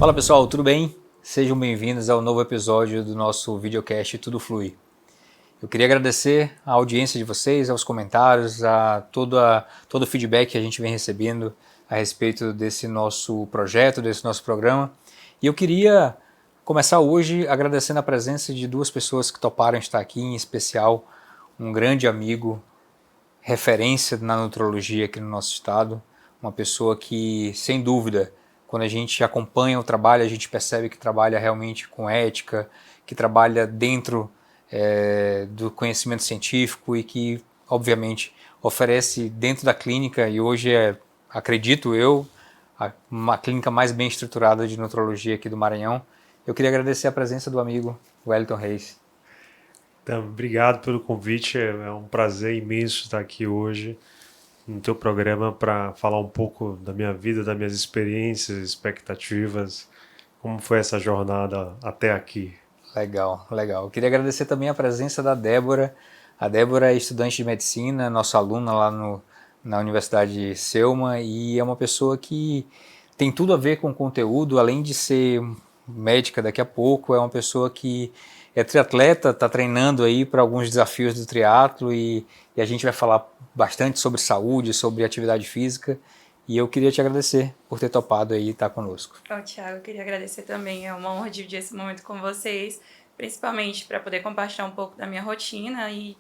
Fala pessoal, tudo bem? Sejam bem-vindos ao novo episódio do nosso videocast Tudo Flui. Eu queria agradecer a audiência de vocês, aos comentários, a todo o feedback que a gente vem recebendo a respeito desse nosso projeto, desse nosso programa. E eu queria começar hoje agradecendo a presença de duas pessoas que toparam estar aqui, em especial um grande amigo, referência na nutrologia aqui no nosso estado, uma pessoa que, sem dúvida, quando a gente acompanha o trabalho, a gente percebe que trabalha realmente com ética, que trabalha dentro do conhecimento científico e que, obviamente, oferece dentro da clínica, e hoje é, acredito eu, uma clínica mais bem estruturada de nutrologia aqui do Maranhão. Eu queria agradecer a presença do amigo Wellington Reis. Então, obrigado pelo convite, é um prazer imenso estar aqui hoje no teu programa para falar um pouco da minha vida, das minhas experiências, expectativas, como foi essa jornada até aqui. Legal, legal. Eu queria agradecer também a presença da Débora. A Débora é estudante de medicina, nossa aluna lá na Universidade Selma, e é uma pessoa que tem tudo a ver com o conteúdo, além de ser médica daqui a pouco, é uma pessoa que é triatleta, está treinando aí para alguns desafios do triatlo e a gente vai falar bastante sobre saúde, sobre atividade física. E eu queria te agradecer por ter topado aí e estar conosco. Tiago, eu queria agradecer também, é uma honra dividir esse momento com vocês, principalmente para poder compartilhar um pouco da minha rotina e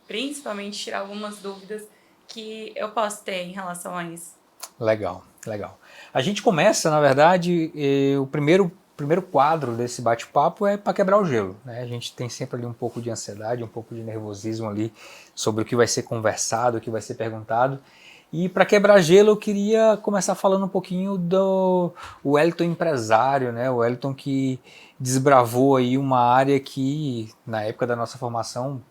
principalmente tirar algumas dúvidas que eu posso ter em relação a isso. Legal, legal. A gente começa, na verdade, o primeiro quadro desse bate-papo é para quebrar o gelo, né? A gente tem sempre ali um pouco de ansiedade, um pouco de nervosismo ali sobre o que vai ser conversado, o que vai ser perguntado. E para quebrar gelo, eu queria começar falando um pouquinho do Wellington empresário, né? O Wellington que desbravou aí uma área que, na época da nossa formação,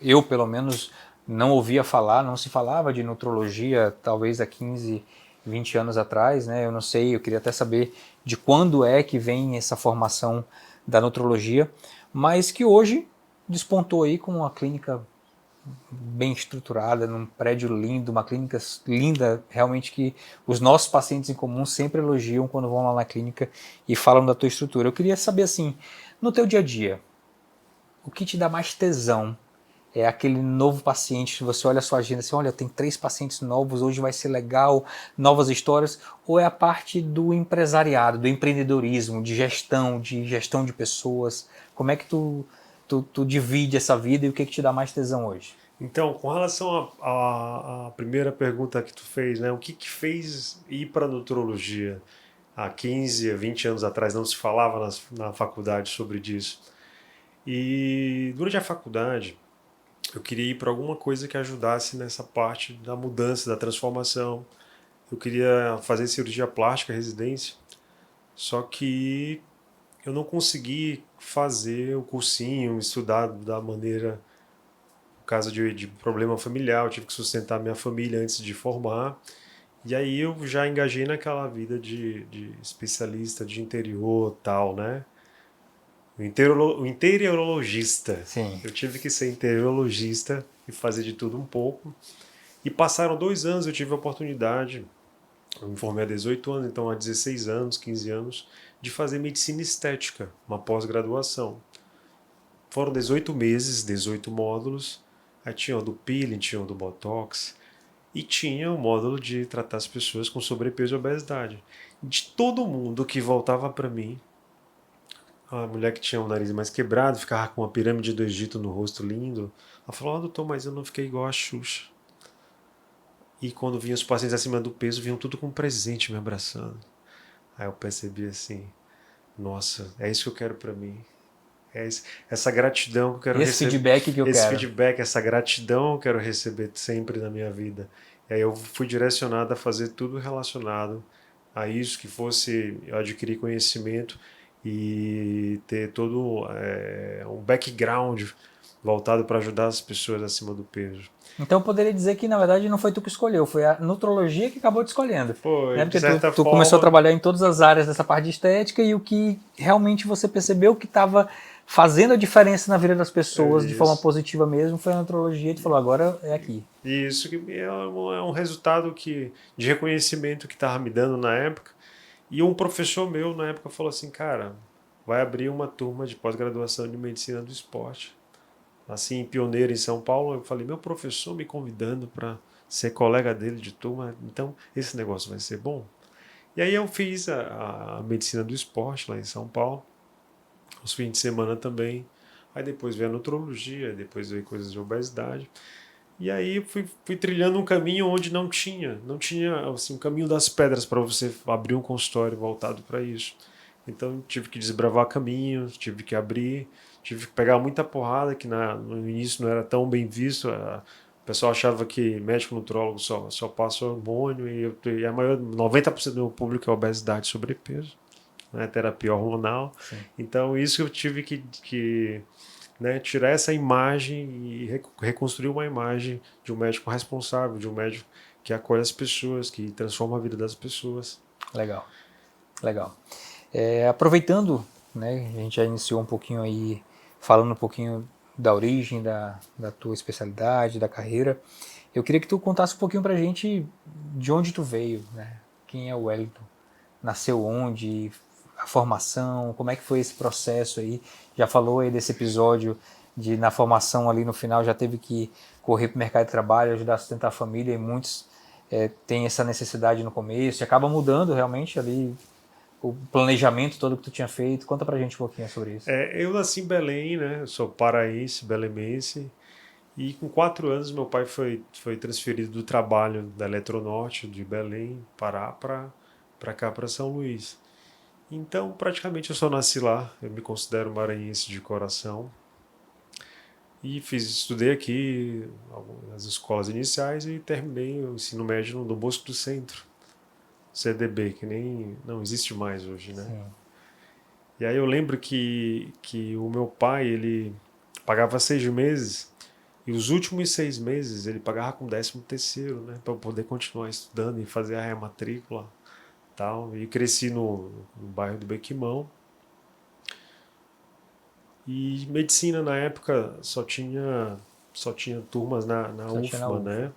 eu pelo menos não ouvia falar, não se falava de nutrologia talvez há 15, 20 anos atrás, né? Eu não sei, eu queria até saber de quando é que vem essa formação da nutrologia, mas que hoje despontou aí com uma clínica bem estruturada, num prédio lindo, uma clínica linda, realmente que os nossos pacientes em comum sempre elogiam quando vão lá na clínica e falam da tua estrutura. Eu queria saber assim, no teu dia a dia, o que te dá mais tesão? É aquele novo paciente que você olha a sua agenda assim, olha, tem 3 pacientes novos, hoje vai ser legal, novas histórias, ou é a parte do empresariado, do empreendedorismo, de gestão de pessoas? Como é que tu divide essa vida e o que te dá mais tesão hoje? Então, com relação à primeira pergunta que tu fez, né, o que fez ir para a nutrologia? Há 15, 20 anos atrás não se falava na faculdade sobre isso. E durante a faculdade, eu queria ir para alguma coisa que ajudasse nessa parte da mudança, da transformação. Eu queria fazer cirurgia plástica, residência, só que eu não consegui fazer o cursinho, estudar da maneira, por causa de problema familiar, eu tive que sustentar minha família antes de formar. E aí eu já engajei naquela vida de especialista de interior tal, né? O interiorologista. Sim. Eu tive que ser interiorologista e fazer de tudo um pouco. E passaram 2 anos, eu tive a oportunidade, eu me formei há 18 anos, então há 16 anos, 15 anos, de fazer medicina estética, uma pós-graduação. Foram 18 meses, 18 módulos, aí tinha o do peeling, tinha o do botox, e tinha o módulo de tratar as pessoas com sobrepeso e obesidade. De todo mundo que voltava para mim, a mulher que tinha o nariz mais quebrado, ficava com uma pirâmide do Egito no rosto lindo, ela falou, doutor, mas eu não fiquei igual a Xuxa. E quando vinham os pacientes acima do peso, vinham tudo com um presente me abraçando. Aí eu percebi assim, nossa, é isso que eu quero para mim. Essa gratidão que eu quero Esse receber. feedback que eu Esse quero. feedback, essa gratidão eu quero receber sempre na minha vida. E aí eu fui direcionado a fazer tudo relacionado a isso, que fosse eu adquirir conhecimento e ter todo um background voltado para ajudar as pessoas acima do peso. Então eu poderia dizer que na verdade não foi tu que escolheu, foi a nutrologia que acabou te escolhendo. Foi, Né? de Porque certa tu começou a forma, trabalhar em todas as áreas dessa parte de estética e o que realmente você percebeu que estava fazendo a diferença na vida das é pessoas de forma isso. positiva mesmo foi a nutrologia e tu falou, agora é aqui. E isso que é um resultado de reconhecimento que estava me dando na época. E um professor meu, na época, falou assim, cara, vai abrir uma turma de pós-graduação de medicina do esporte. Assim, pioneiro em São Paulo, eu falei, meu professor me convidando para ser colega dele de turma, então esse negócio vai ser bom. E aí eu fiz a medicina do esporte lá em São Paulo, os fins de semana também. Aí depois veio a nutrologia, depois veio coisas de obesidade. E aí fui trilhando um caminho onde não tinha assim, um caminho das pedras para você abrir um consultório voltado para isso. Então tive que desbravar caminhos, tive que abrir, tive que pegar muita porrada que no início não era tão bem visto. O pessoal achava que médico nutrólogo só passa hormônio e a maior 90% do meu público é obesidade e sobrepeso, né, terapia hormonal. Sim. Então isso eu tive que né, tirar essa imagem e reconstruir uma imagem de um médico responsável, de um médico que acolhe as pessoas, que transforma a vida das pessoas. Legal, legal. Aproveitando, né, a gente já iniciou um pouquinho aí, falando um pouquinho da origem da tua especialidade, da carreira, eu queria que tu contasse um pouquinho pra gente de onde tu veio, né? Quem é o Wellington? Nasceu onde? A formação, como é que foi esse processo aí? Já falou aí desse episódio de na formação ali no final já teve que correr para o mercado de trabalho, ajudar a sustentar a família e muitos têm essa necessidade no começo e acaba mudando realmente ali o planejamento todo que tu tinha feito. Conta pra gente um pouquinho sobre isso. Eu nasci em Belém, né? Eu sou paraense, belemense. E com 4 anos meu pai foi transferido do trabalho da Eletronorte de Belém, Pará, para cá, para São Luís. Então, praticamente eu só nasci lá. Eu me considero maranhense de coração. E estudei aqui nas escolas iniciais e terminei o ensino médio no Dom Bosco do Centro, CDB, que nem não existe mais hoje, né? Sim. E aí eu lembro que o meu pai, ele pagava 6 meses e os últimos 6 meses ele pagava com 13º, né? Para eu poder continuar estudando e fazer a rematrícula e tal. E cresci no bairro do Bequimão. E medicina na época só tinha turmas na Só tinha na UFMA, UFA. né?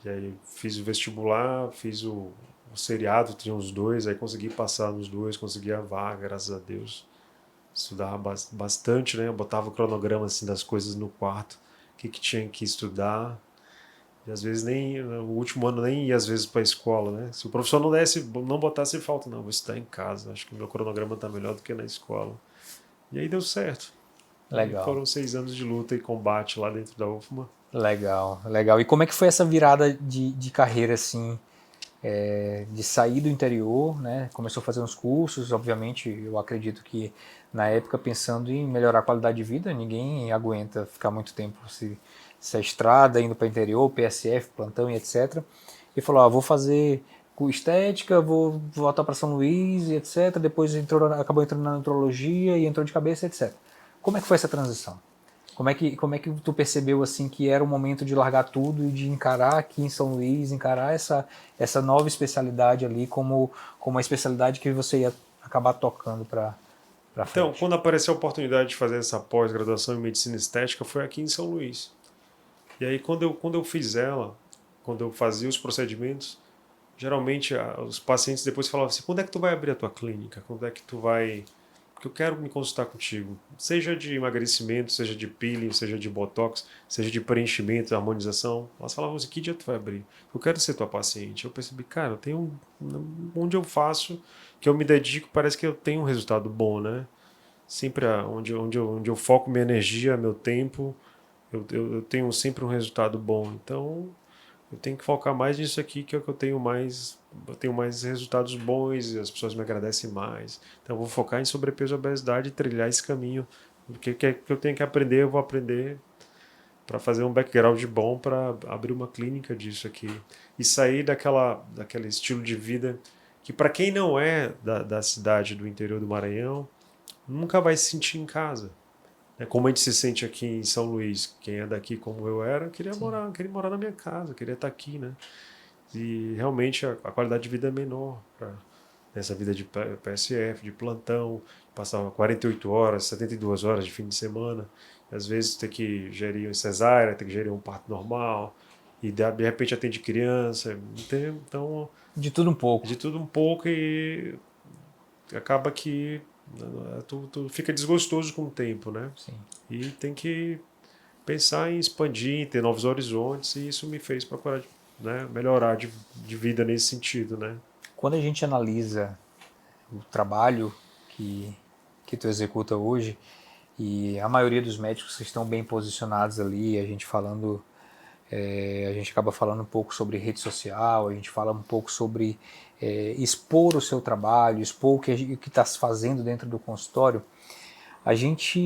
E aí fiz o vestibular, fiz o seriado, tinha os dois, aí consegui passar nos dois, consegui a vaga, graças a Deus. Estudava bastante, né? Eu botava o cronograma assim das coisas no quarto, o que tinha que estudar. E às vezes nem, no último ano nem ia às vezes para a escola, né? Se o professor não botasse falta, não, vou estudar em casa. Acho que o meu cronograma está melhor do que na escola. E aí deu certo. E Legal. foram 6 anos de luta e combate lá dentro da UFMA. Legal, legal. E como é que foi essa virada de carreira, assim, de sair do interior, né? Começou a fazer uns cursos, obviamente, eu acredito que na época pensando em melhorar a qualidade de vida, ninguém aguenta ficar muito tempo se a estrada, indo para o interior, PSF, plantão e etc. E falou, vou fazer estética, vou voltar para São Luís e etc. Depois acabou entrando na nutrologia e entrou de cabeça, etc. Como é que foi essa transição? Como é que tu percebeu assim que era o momento de largar tudo e de encarar aqui em São Luís, encarar essa nova especialidade ali como uma especialidade que você ia acabar tocando para Então, frente? quando apareceu a oportunidade de fazer essa pós-graduação em medicina estética, foi aqui em São Luís. E aí, quando eu fiz ela, quando eu fazia os procedimentos, geralmente os pacientes depois falavam assim: quando é que tu vai abrir a tua clínica? Quando é que tu vai. Porque eu quero me consultar contigo. Seja de emagrecimento, seja de peeling, seja de botox, seja de preenchimento, harmonização. Elas falavam assim: que dia tu vai abrir? Eu quero ser tua paciente. Eu percebi, cara, eu tenho. Onde eu faço, que eu me dedico, parece que eu tenho um resultado bom, né? Sempre onde eu foco minha energia, meu tempo, eu tenho sempre um resultado bom. Então, eu tenho que focar mais nisso aqui, que é o que eu tenho mais resultados bons e as pessoas me agradecem mais. Então, eu vou focar em sobrepeso e obesidade e trilhar esse caminho. Porque que eu tenho que aprender, eu vou aprender para fazer um background bom para abrir uma clínica disso aqui e sair daquele estilo de vida que, para quem não é da cidade do interior do Maranhão, nunca vai se sentir em casa. Como a gente se sente aqui em São Luís, quem é daqui como eu era, queria morar na minha casa, queria estar aqui, né? E realmente a qualidade de vida é menor nessa vida de PSF, de plantão, passava 48 horas, 72 horas de fim de semana, às vezes ter que gerir cesárea, ter que gerir um parto normal, e de repente atende criança, entendeu? Então, De tudo um pouco. de tudo um pouco e acaba que tu fica desgostoso com o tempo, né? Sim. E tem que pensar em expandir, ter novos horizontes, e isso me fez procurar, né, melhorar de vida nesse sentido, né? Quando a gente analisa o trabalho que tu executa hoje, e a maioria dos médicos estão bem posicionados ali, a gente falando, a gente acaba falando um pouco sobre rede social, a gente fala um pouco sobre expor o seu trabalho, expor o que está se fazendo dentro do consultório. A gente,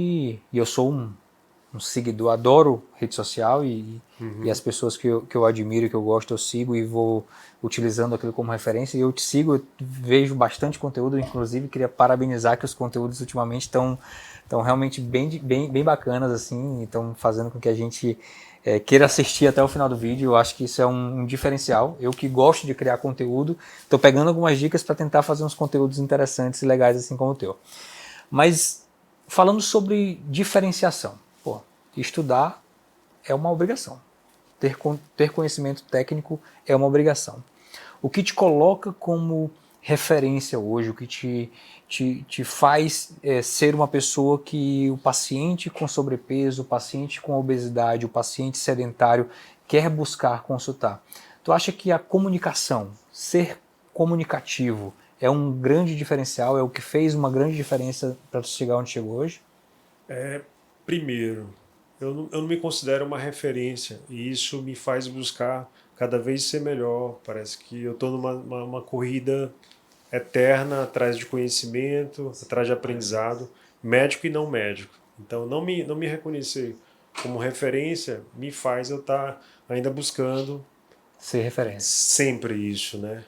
e eu sou um seguidor, adoro rede social e as pessoas que eu admiro, que eu gosto, eu sigo e vou utilizando aquilo como referência. E eu te sigo, eu vejo bastante conteúdo, inclusive queria parabenizar que os conteúdos ultimamente estão realmente bem bacanas, assim, estão fazendo com que a gente queira assistir até o final do vídeo. Eu acho que isso é um diferencial. Eu que gosto de criar conteúdo, estou pegando algumas dicas para tentar fazer uns conteúdos interessantes e legais assim como o teu. Mas falando sobre diferenciação, pô, estudar é uma obrigação. Ter conhecimento técnico é uma obrigação. O que te coloca como referência hoje, o que te faz ser uma pessoa que o paciente com sobrepeso, o paciente com obesidade, o paciente sedentário quer buscar consultar? Tu acha que a comunicação, ser comunicativo, é um grande diferencial, é o que fez uma grande diferença para tu chegar onde chegou hoje? Primeiro, eu não me considero uma referência e isso me faz buscar cada vez ser melhor. Parece que eu estou numa uma corrida eterna atrás de conhecimento, atrás de aprendizado, médico e não médico. Então, não me reconhecer como referência me faz eu estar ainda buscando Ser referência. sempre isso, né?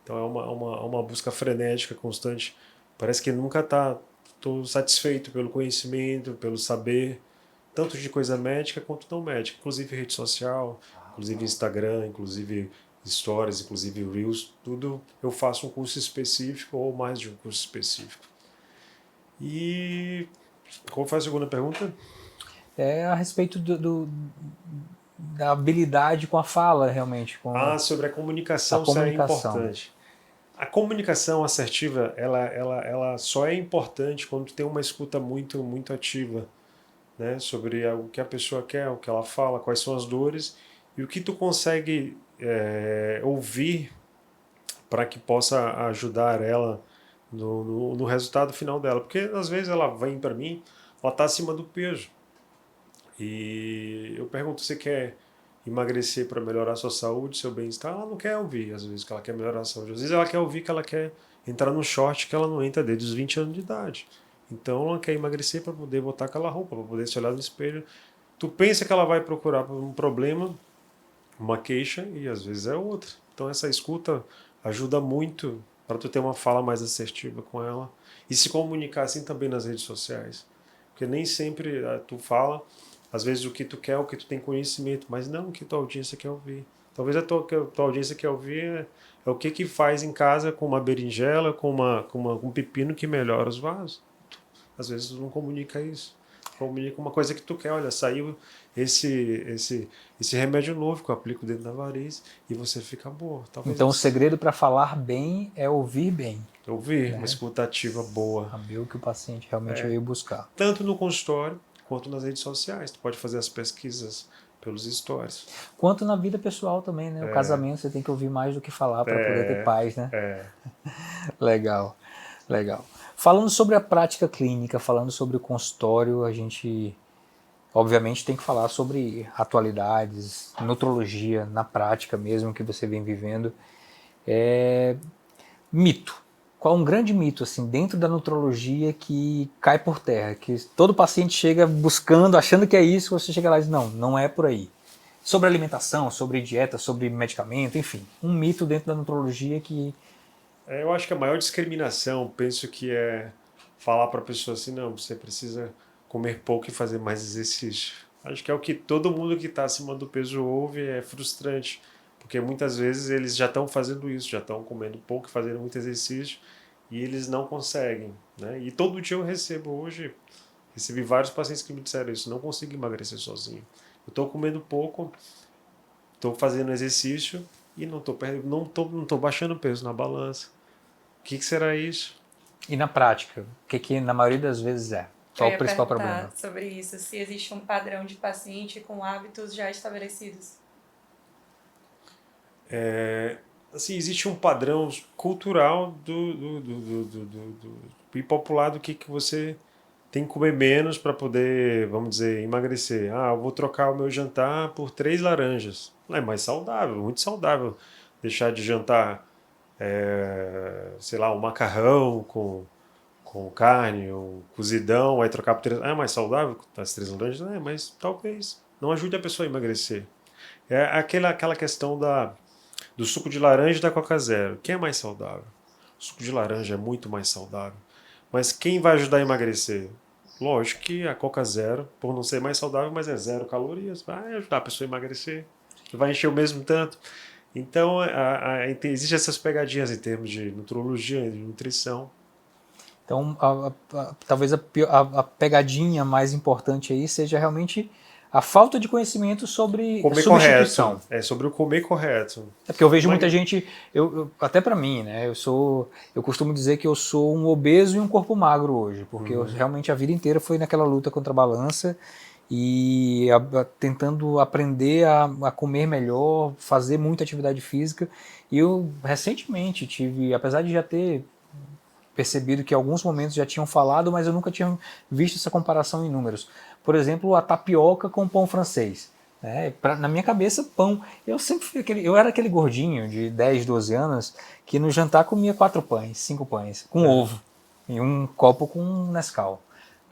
Então é uma busca frenética, constante. Parece que nunca tô satisfeito pelo conhecimento, pelo saber, tanto de coisa médica quanto não médica, inclusive rede social, inclusive Instagram, inclusive stories, inclusive Reels, tudo eu faço um curso específico ou mais de um curso específico. E qual foi a segunda pergunta? É a respeito da habilidade com a fala, realmente, com Sobre a a comunicação, se é comunicação. importante. A comunicação assertiva, ela só é importante quando tu tem uma escuta muito ativa, né? Sobre o que a pessoa quer, o que ela fala, quais são as dores e o que tu consegue ouvir para que possa ajudar ela no resultado final dela. Porque às vezes ela vem para mim, ela está acima do peso. E eu pergunto, você quer emagrecer para melhorar a sua saúde, seu bem-estar? Ela não quer ouvir, às vezes, que ela quer melhorar a saúde. Às vezes ela quer ouvir que ela quer entrar no short que ela não entra desde os 20 anos de idade. Então ela quer emagrecer para poder botar aquela roupa, para poder se olhar no espelho. Tu pensa que ela vai procurar um problema, uma queixa, e às vezes é outra. Então essa escuta ajuda muito para tu ter uma fala mais assertiva com ela e se comunicar assim também nas redes sociais. Porque nem sempre tu fala, às vezes o que tu quer, o que tu tem conhecimento, mas não o que tua audiência quer ouvir. Talvez tua audiência quer ouvir é o que faz em casa com uma berinjela, com um pepino que melhora os vasos. Às vezes tu não comunica isso. Comunica uma coisa que tu quer. Olha, saiu esse remédio novo que eu aplico dentro da variz e você fica boa. Talvez Então, o segredo para falar bem é ouvir bem, ouvir uma né? escuta ativa boa. Saber o que o paciente realmente veio buscar. Tanto no consultório quanto nas redes sociais. Tu pode fazer as pesquisas pelos stories. Quanto na vida pessoal também, né? O casamento você tem que ouvir mais do que falar para poder ter paz, né? Legal, legal. Falando sobre a prática clínica, falando sobre o consultório, a gente obviamente tem que falar sobre atualidades, nutrologia na prática mesmo que você vem vivendo. Mito. Qual é um grande mito assim dentro da nutrologia que cai por terra, que todo paciente chega buscando, achando que é isso, você chega lá e diz não, não é por aí. Sobre alimentação, sobre dieta, sobre medicamento, enfim, um mito dentro da nutrologia que Eu acho que a maior discriminação, penso que é falar para a pessoa assim, não, você precisa comer pouco e fazer mais exercício. Acho que é o que todo mundo que está acima do peso ouve, é frustrante, porque muitas vezes eles já estão fazendo isso, já estão comendo pouco e fazendo muito exercício e eles não conseguem, né? E todo dia eu recebo hoje, recebi vários pacientes que me disseram isso, não consigo emagrecer sozinho. Eu estou comendo pouco estou fazendo exercício e não estou baixando peso na balança. O que será isso? E na prática, o que na maioria das vezes é? Eu Qual ia o principal perguntar problema? sobre isso, se existe um padrão de paciente com hábitos já estabelecidos. Assim, existe um padrão cultural e popular do que você tem que comer menos para poder, vamos dizer, emagrecer. Ah, eu vou trocar o meu jantar por 3 laranjas. É mais saudável, muito saudável. Deixar de jantar, sei lá, um macarrão com carne, um cozidão, aí trocar por 3. Ah, é mais saudável as 3 laranjas? É, mas talvez não ajude a pessoa a emagrecer. É aquela questão do suco de laranja e da Coca Zero. Quem é mais saudável? O suco de laranja é muito mais saudável. Mas quem vai ajudar a emagrecer? Lógico que a Coca Zero, por não ser mais saudável, mas é 0 calorias, vai ajudar a pessoa a emagrecer. Vai encher o mesmo tanto. Então, existem essas pegadinhas em termos de nutrologia, de nutrição. Então, talvez a pegadinha mais importante aí seja realmente a falta de conhecimento sobre Comer substituição. correto. É sobre o comer correto. É porque eu vejo muita gente, até para mim, né? Eu costumo dizer que eu sou um obeso e um corpo magro hoje, porque eu realmente a vida inteira foi naquela luta contra a balança e tentando aprender a comer melhor, fazer muita atividade física. E eu recentemente tive, apesar de já ter percebido que em alguns momentos já tinham falado, mas eu nunca tinha visto essa comparação em números. Por exemplo, a tapioca com pão francês. Na minha cabeça, pão. Eu sempre fui eu era aquele gordinho de 10, 12 anos que no jantar comia 4 pães, 5 pães, com ovo e um copo com Nescau.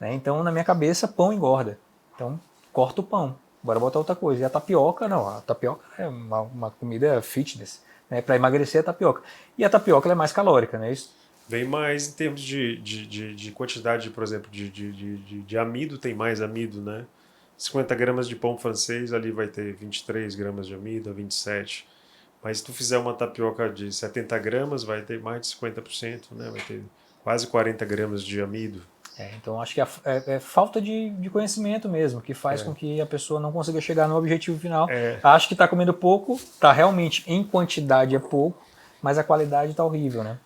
Então, na minha cabeça, pão engorda. Então, corta o pão. Bora botar outra coisa. E a tapioca, não. A tapioca é uma comida fitness. Para emagrecer, a tapioca. E a tapioca ela é mais calórica, né? Isso. Vem mais em termos de quantidade, por exemplo, de amido, tem mais amido, né? 50 gramas de pão francês, ali vai ter 23 gramas de amido, 27. Mas se tu fizer uma tapioca de 70 gramas, vai ter mais de 50%, né? Vai ter quase 40 gramas de amido. Então acho que é falta de conhecimento mesmo, que faz com que a pessoa não consiga chegar no objetivo final. Acho que está comendo pouco, está realmente em quantidade é pouco, mas a qualidade está horrível, né?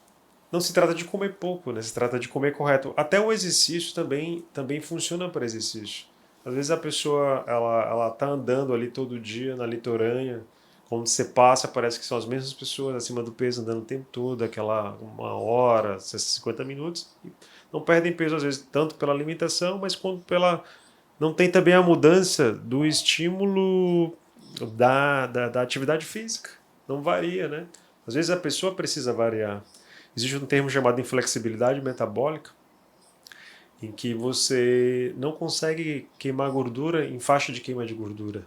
Não se trata de comer pouco, né? Se trata de comer correto. Até o exercício também funciona para exercício. Às vezes a pessoa ela tá andando ali todo dia na litorânea, quando você passa parece que são as mesmas pessoas acima do peso andando o tempo todo, aquela 1 hora, 50 minutos, e não perdem peso às vezes tanto pela alimentação, mas quanto não tem também a mudança do estímulo da atividade física. Não varia, né? Às vezes a pessoa precisa variar. Existe um termo chamado inflexibilidade metabólica, em que você não consegue queimar gordura em faixa de queima de gordura.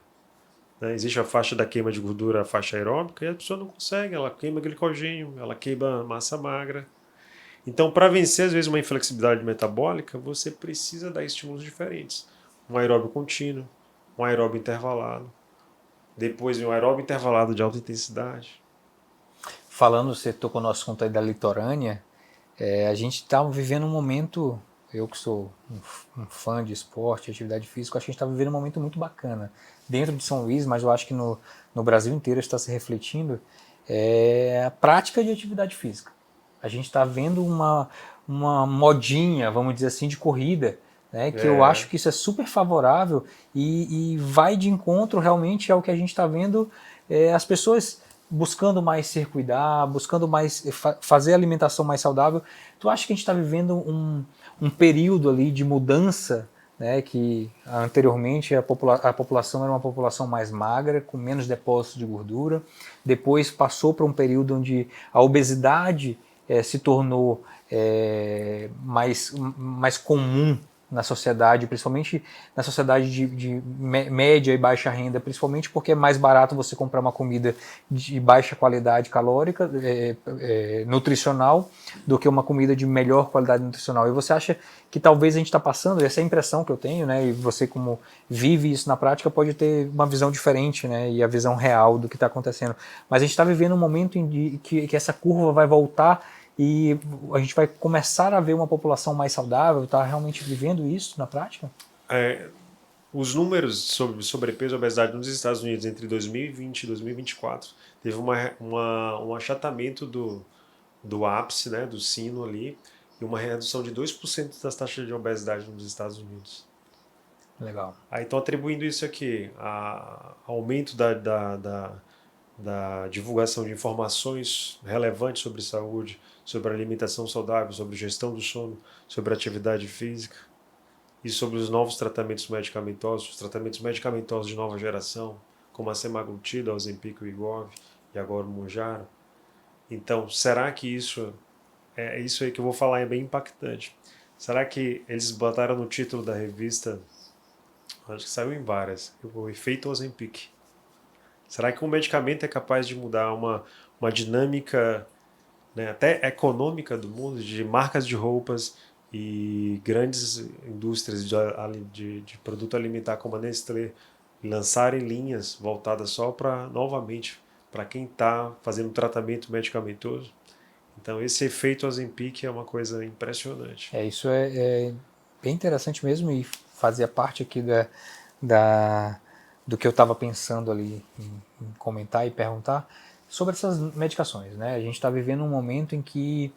Existe a faixa da queima de gordura, a faixa aeróbica, e a pessoa não consegue, ela queima glicogênio, ela queima massa magra. Então, para vencer, às vezes, uma inflexibilidade metabólica, você precisa dar estímulos diferentes. Um aeróbio contínuo, um aeróbio intervalado, depois um aeróbio intervalado de alta intensidade. Falando, você tocou no assunto aí da litorânea, a gente está vivendo um momento, eu que sou um fã de esporte, atividade física, acho que a gente está vivendo um momento muito bacana. Dentro de São Luís, mas eu acho que no Brasil inteiro está se refletindo, a prática de atividade física. A gente está vendo uma modinha, vamos dizer assim, de corrida, que eu acho que isso é super favorável e vai de encontro realmente ao que a gente está vendo, as pessoas buscando mais se cuidar, buscando mais fazer alimentação mais saudável. Tu acha que a gente está vivendo um período ali de mudança, que anteriormente a população era uma população mais magra, com menos depósito de gordura, depois passou para um período onde a obesidade se tornou mais comum na sociedade, principalmente na sociedade de média e baixa renda, principalmente porque é mais barato você comprar uma comida de baixa qualidade calórica, nutricional, do que uma comida de melhor qualidade nutricional. E você acha que talvez a gente está passando, essa é a impressão que eu tenho, e você como vive isso na prática pode ter uma visão diferente, e a visão real do que está acontecendo. Mas a gente está vivendo um momento em que essa curva vai voltar e a gente vai começar a ver uma população mais saudável, está realmente vivendo isso na prática? Os números sobre sobrepeso e obesidade nos Estados Unidos entre 2020 e 2024 teve um achatamento do ápice, né, do sino ali, e uma redução de 2% das taxas de obesidade nos Estados Unidos. Legal. Aí estão atribuindo isso aqui a aumento da divulgação de informações relevantes sobre saúde, sobre alimentação saudável, sobre gestão do sono, sobre atividade física e sobre os novos tratamentos medicamentosos, os tratamentos medicamentosos de nova geração, como a semaglutida, o Ozempic, o Wegovy e agora o Mounjaro. Então, será que isso aí que eu vou falar é bem impactante? Será que eles botaram no título da revista, acho que saiu em várias, o efeito Ozempic? Será que um medicamento é capaz de mudar uma dinâmica, né, até econômica do mundo, de marcas de roupas e grandes indústrias de produto alimentar como a Nestlé lançarem linhas voltadas só para, novamente, para quem está fazendo tratamento medicamentoso? Então, esse efeito Ozempic é uma coisa impressionante. Isso é bem interessante mesmo e fazia parte aqui do que eu estava pensando ali em comentar e perguntar sobre essas medicações, né? A gente está vivendo um momento em que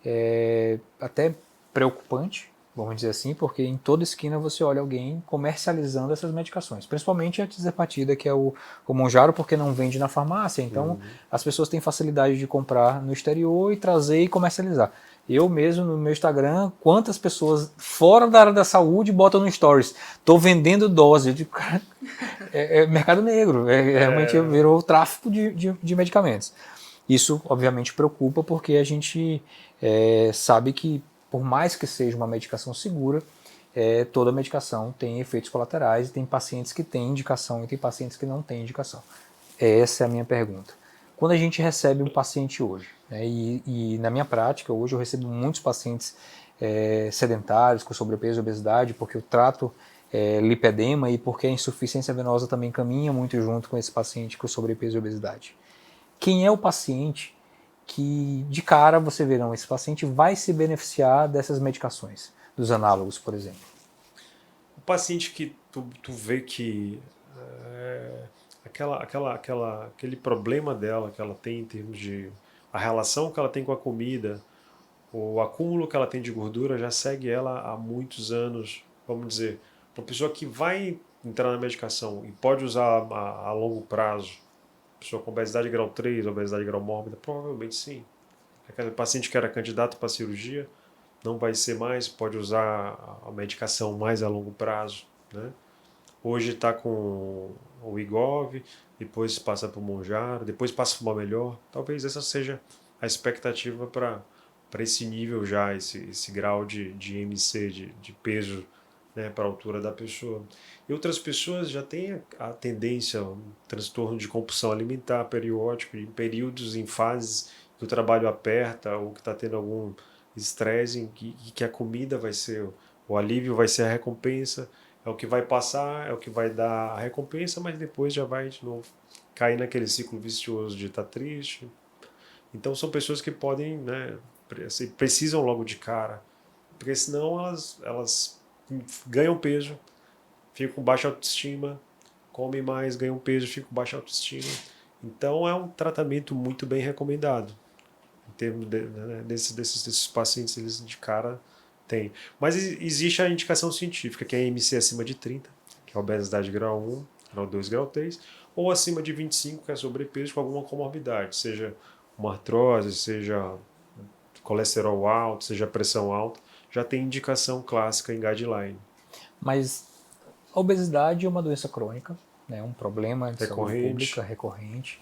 é até preocupante, vamos dizer assim, porque em toda esquina você olha alguém comercializando essas medicações, principalmente a tirzepatida, que é o Mounjaro, porque não vende na farmácia, então as pessoas têm facilidade de comprar no exterior e trazer e comercializar. Eu mesmo, no meu Instagram, quantas pessoas fora da área da saúde botam no Stories, tô vendendo dose, eu digo, cara, é mercado negro, realmente virou o tráfico de medicamentos. Isso, obviamente, preocupa porque a gente sabe que, por mais que seja uma medicação segura, toda medicação tem efeitos colaterais e tem pacientes que têm indicação e tem pacientes que não têm indicação. Essa é a minha pergunta. Quando a gente recebe um paciente hoje, né, e na minha prática, hoje eu recebo muitos pacientes sedentários com sobrepeso e obesidade, porque eu trato lipedema e porque a insuficiência venosa também caminha muito junto com esse paciente com sobrepeso e obesidade. Quem é o paciente que de cara você vê, não, esse paciente vai se beneficiar dessas medicações, dos análogos, por exemplo? O paciente que tu vê que aquele problema dela que ela tem em termos de a relação que ela tem com a comida, o acúmulo que ela tem de gordura já segue ela há muitos anos, vamos dizer, uma pessoa que vai entrar na medicação e pode usar a longo prazo, pessoa com obesidade grau 3, obesidade grau mórbida, provavelmente sim. Aquele paciente que era candidato para cirurgia não vai ser mais, pode usar a medicação mais a longo prazo, né? Hoje está com o Wegovy, depois passa para o Mounjaro, depois passa para uma melhor. Talvez essa seja a expectativa para esse nível já, esse grau de MC, de peso, né, para a altura da pessoa. E outras pessoas já têm a tendência, um transtorno de compulsão alimentar periódico, em períodos, em fases que o trabalho aperta ou que está tendo algum estresse, que a comida vai ser, o alívio vai ser a recompensa, é o que vai passar, é o que vai dar a recompensa, mas depois já vai de novo cair naquele ciclo vicioso de estar triste. Então são pessoas que podem, né, precisam logo de cara, porque senão elas ganham peso, ficam com baixa autoestima, comem mais, ganham peso, ficam com baixa autoestima. Então é um tratamento muito bem recomendado. Em termos desses pacientes, eles de cara têm. Mas existe a indicação científica, que é MC acima de 30, que é obesidade grau 1, grau 2, grau 3, ou acima de 25, que é sobrepeso com alguma comorbidade, seja uma artrose, seja colesterol alto, seja pressão alta, já tem indicação clássica em guideline. Mas a obesidade é uma doença crônica, né, um problema de saúde pública recorrente,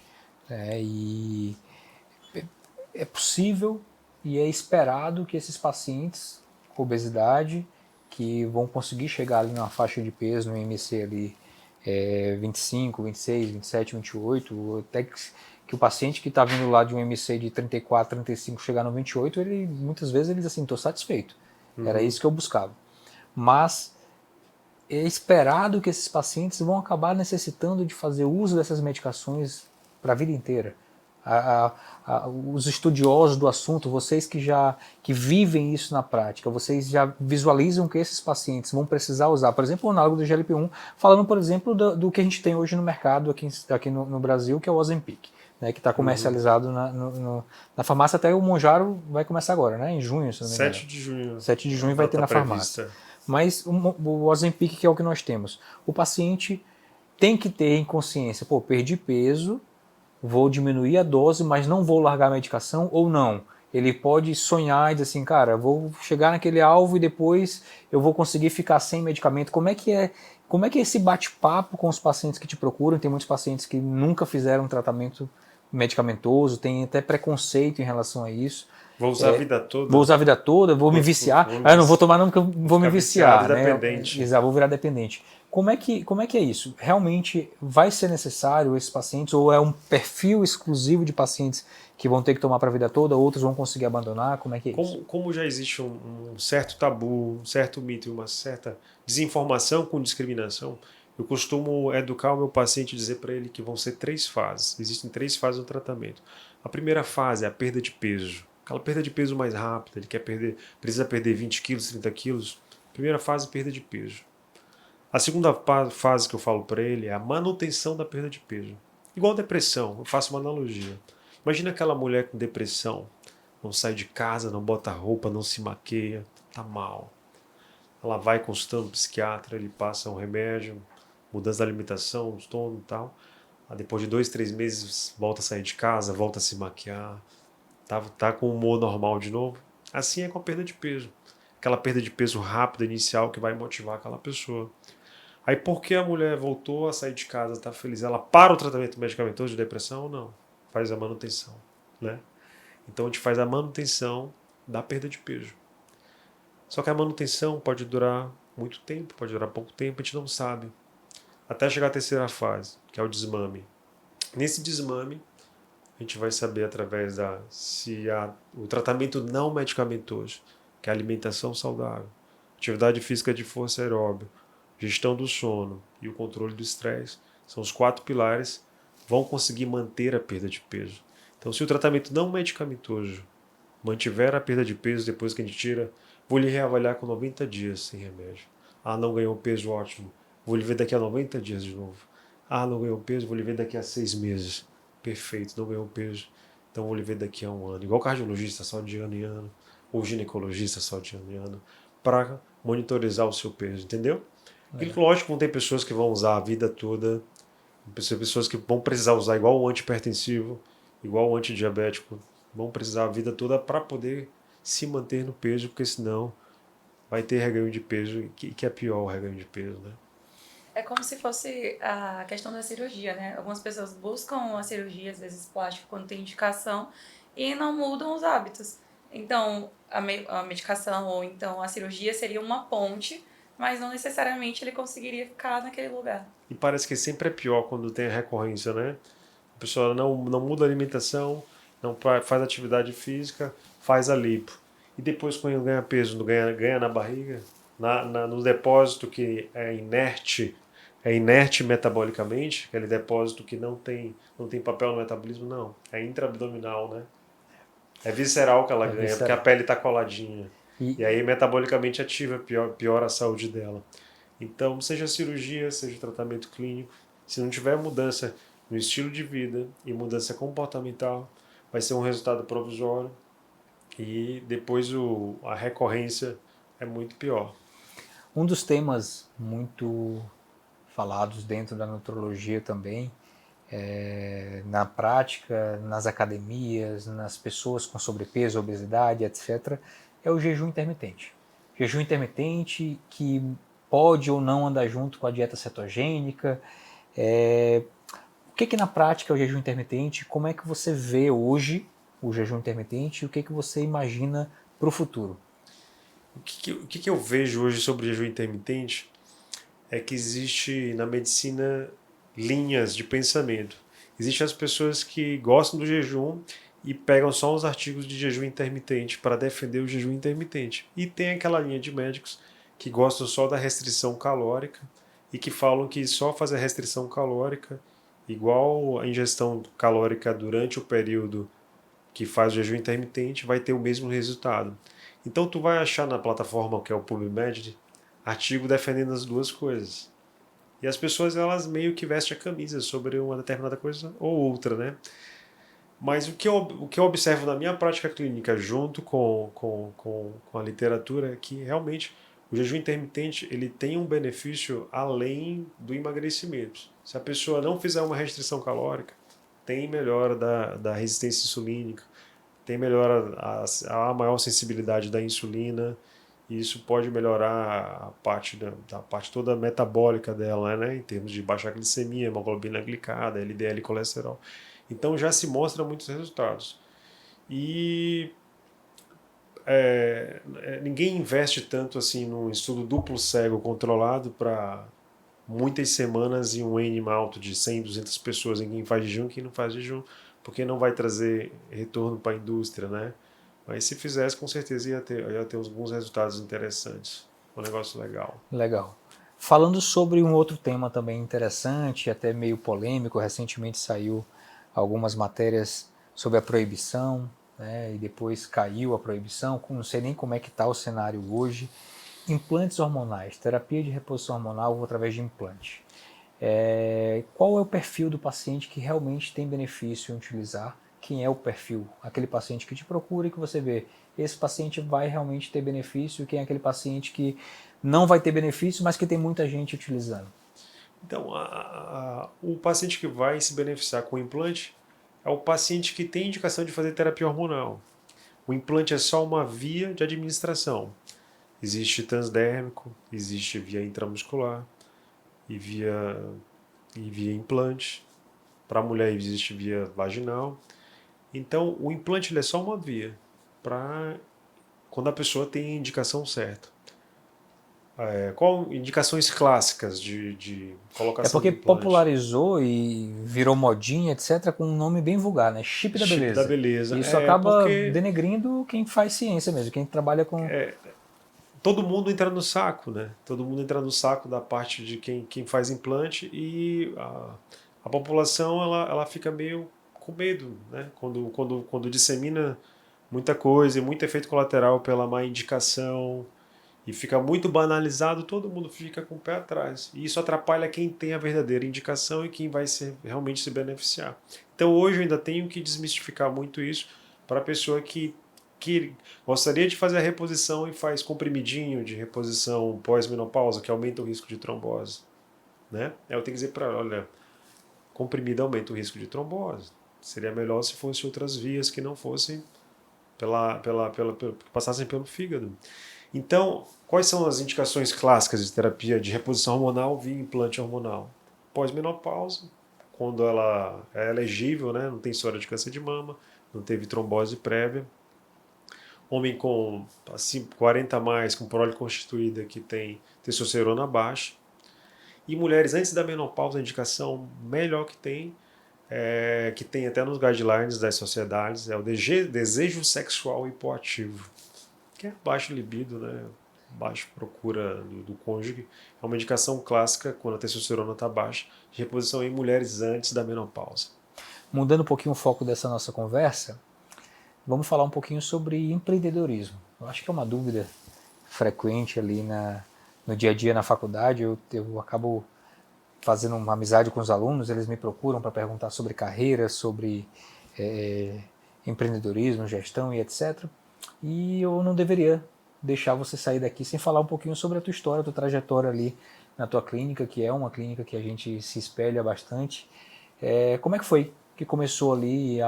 e é possível e é esperado que esses pacientes com obesidade, que vão conseguir chegar ali numa faixa de peso, no IMC ali 25, 26, 27, 28, até que o paciente que está vindo lá de um IMC de 34, 35 chegar no 28, ele muitas vezes ele diz assim, estou satisfeito, era isso que eu buscava. Mas é esperado que esses pacientes vão acabar necessitando de fazer uso dessas medicações para a vida inteira. Os estudiosos do assunto, vocês que vivem isso na prática, vocês já visualizam que esses pacientes vão precisar usar, por exemplo, o análogo do GLP-1, falando, por exemplo, do que a gente tem hoje no mercado aqui no Brasil, que é o Ozempic, né, que está comercializado na farmácia. Até o Mounjaro vai começar agora, né, em junho, se não me engano. 7 de junho. 7 de junho vai ter na farmácia. Mas o Ozempic, que é o que nós temos, o paciente tem que ter em consciência, pô, perdi peso, vou diminuir a dose, mas não vou largar a medicação, ou não. Ele pode sonhar e dizer assim, cara, vou chegar naquele alvo e depois eu vou conseguir ficar sem medicamento. Como é que é esse bate-papo com os pacientes que te procuram? Tem muitos pacientes que nunca fizeram um tratamento medicamentoso, tem até preconceito em relação a isso. Vou usar a vida toda. Vou usar a vida toda, vou me viciar. Eu não vou tomar não, porque eu vou me viciar. Dependente. Exato, vou virar dependente. Como é que é isso? Realmente vai ser necessário esses pacientes, ou é um perfil exclusivo de pacientes que vão ter que tomar para a vida toda, outros vão conseguir abandonar? Como é que é isso? Como já existe um certo tabu, um certo mito e uma certa desinformação com discriminação, eu costumo educar o meu paciente e dizer para ele que vão ser 3 fases. Existem 3 fases do tratamento. A primeira fase é a perda de peso. Aquela perda de peso mais rápida, ele precisa perder 20 quilos, 30 quilos. Primeira fase, perda de peso. A segunda fase que eu falo para ele é a manutenção da perda de peso. Igual depressão, eu faço uma analogia. Imagina aquela mulher com depressão, não sai de casa, não bota roupa, não se maqueia, tá mal. Ela vai consultando o psiquiatra, ele passa um remédio, mudança da alimentação, sono e tal. Aí depois de 2, 3 meses volta a sair de casa, volta a se maquiar, tá com o humor normal de novo. Assim é com a perda de peso. Aquela perda de peso rápida inicial que vai motivar aquela pessoa. Aí por que a mulher voltou a sair de casa, está feliz? Ela para o tratamento medicamentoso de depressão ou não? Faz a manutenção, né? Então a gente faz a manutenção da perda de peso. Só que a manutenção pode durar muito tempo, pode durar pouco tempo, a gente não sabe. Até chegar à terceira fase, que é o desmame. Nesse desmame, a gente vai saber através o tratamento não medicamentoso, que é a alimentação saudável, atividade física de força aeróbica, gestão do sono e o controle do estresse, são os 4 pilares, vão conseguir manter a perda de peso. Então, se o tratamento não medicamentoso mantiver a perda de peso depois que a gente tira, vou lhe reavaliar com 90 dias sem remédio. Ah, não ganhou peso, ótimo. Vou lhe ver daqui a 90 dias de novo. Ah, não ganhou peso, vou lhe ver daqui a 6 meses. Perfeito, não ganhou peso. Então vou lhe ver daqui a 1 ano. Igual cardiologista, só de ano em ano. Ou ginecologista, só de ano em ano. Para monitorizar o seu peso, entendeu? E lógico, vão ter pessoas que vão usar a vida toda. Pessoas que vão precisar usar igual o antihipertensivo, igual o antidiabético. Vão precisar a vida toda para poder se manter no peso, porque senão vai ter reganho de peso, que é pior o reganho de peso, né? É como se fosse a questão da cirurgia, né? Algumas pessoas buscam a cirurgia, às vezes plástica, quando tem indicação, e não mudam os hábitos. Então, a medicação ou então a cirurgia seria uma ponte, mas não necessariamente ele conseguiria ficar naquele lugar. E parece que sempre é pior quando tem recorrência, né? A pessoa não muda a alimentação, não faz atividade física, faz a lipo. E depois, quando ganha peso, ganha na barriga, no depósito que é inerte metabolicamente, aquele depósito que não tem papel no metabolismo, não. É intraabdominal, né? É visceral que ela ganha, visceral. Porque a pele está coladinha. E aí, metabolicamente ativa, piora a saúde dela. Então, seja cirurgia, seja tratamento clínico, se não tiver mudança no estilo de vida e mudança comportamental, vai ser um resultado provisório e depois a recorrência é muito pior. Um dos temas muito falados dentro da nutrologia também, na prática, nas academias, nas pessoas com sobrepeso, obesidade, etc., é o jejum intermitente. Jejum intermitente que pode ou não andar junto com a dieta cetogênica. O que na prática é o jejum intermitente? Como é que você vê hoje o jejum intermitente e o que você imagina para o futuro? O que eu vejo hoje sobre o jejum intermitente é que existe na medicina linhas de pensamento. Existem as pessoas que gostam do jejum e pegam só os artigos de jejum intermitente para defender o jejum intermitente. E tem aquela linha de médicos que gostam só da restrição calórica e que falam que só fazer restrição calórica igual a ingestão calórica durante o período que faz o jejum intermitente, vai ter o mesmo resultado. Então tu vai achar na plataforma que é o PubMed artigo defendendo as duas coisas. E as pessoas elas meio que vestem a camisa sobre uma determinada coisa ou outra, né? Mas o que eu observo na minha prática clínica junto com a literatura é que realmente o jejum intermitente ele tem um benefício além do emagrecimento. Se a pessoa não fizer uma restrição calórica, tem melhora da resistência insulínica, tem melhora a maior sensibilidade da insulina, e isso pode melhorar a parte toda metabólica dela, né, em termos de baixa glicemia, hemoglobina glicada, LDL colesterol. Então já se mostra muitos resultados. E ninguém investe tanto assim num estudo duplo cego controlado para muitas semanas e um N alto de 100, 200 pessoas em quem faz jejum e quem não faz jejum, porque não vai trazer retorno para a indústria, né? Mas se fizesse, com certeza ia ter alguns resultados interessantes. Um negócio legal. Legal. Falando sobre um outro tema também interessante, até meio polêmico, recentemente saiu algumas matérias sobre a proibição, né, e depois caiu a proibição, não sei nem como é que está o cenário hoje. Implantes hormonais, terapia de reposição hormonal através de implante. Qual é o perfil do paciente que realmente tem benefício em utilizar? Quem é o perfil? Aquele paciente que te procura e que você vê, esse paciente vai realmente ter benefício, quem é aquele paciente que não vai ter benefício, mas que tem muita gente utilizando? Então, o paciente que vai se beneficiar com o implante é o paciente que tem indicação de fazer terapia hormonal. O implante é só uma via de administração. Existe transdérmico, existe via intramuscular e via implante. Para a mulher existe via vaginal. Então, o implante ele é só uma via para quando a pessoa tem a indicação certa. Qual indicações clássicas de É colocação de porque implante? popularizou e virou modinha, etc., com um nome bem vulgar, né? Chip da Chip da beleza. beleza. E isso É acaba porque denegrindo quem faz ciência mesmo, quem trabalha com... todo mundo entra no saco, né? Todo mundo entra no saco da parte de quem faz implante e a população ela fica meio com medo, né? Quando dissemina muita coisa e muito efeito colateral pela má indicação e fica muito banalizado, todo mundo fica com o pé atrás. E isso atrapalha quem tem a verdadeira indicação e quem vai realmente se beneficiar. Então hoje eu ainda tenho que desmistificar muito isso para a pessoa que gostaria de fazer a reposição e faz comprimidinho de reposição pós-menopausa, que aumenta o risco de trombose. Né? Eu tenho que dizer para ela, olha, comprimido aumenta o risco de trombose. Seria melhor se fossem outras vias que não fossem que passassem pelo fígado. Então, quais são as indicações clássicas de terapia de reposição hormonal via implante hormonal? Pós-menopausa, quando ela é elegível, né? Não tem história de câncer de mama, não teve trombose prévia. Homem com assim, 40 a mais, com prole constituída, que tem testosterona baixa. E mulheres antes da menopausa, a indicação melhor que tem até nos guidelines das sociedades, é o desejo sexual hipoativo, que é baixo libido, né? Baixa procura do cônjuge. É uma indicação clássica, quando a testosterona está baixa, de reposição em mulheres antes da menopausa. Mudando um pouquinho o foco dessa nossa conversa, vamos falar um pouquinho sobre empreendedorismo. Eu acho que é uma dúvida frequente ali no dia a dia na faculdade. Eu acabo fazendo uma amizade com os alunos, eles me procuram para perguntar sobre carreira, sobre empreendedorismo, gestão e etc. E eu não deveria deixar você sair daqui sem falar um pouquinho sobre a tua história, a tua trajetória ali na tua clínica, que é uma clínica que a gente se espelha bastante. Como é que foi que começou ali?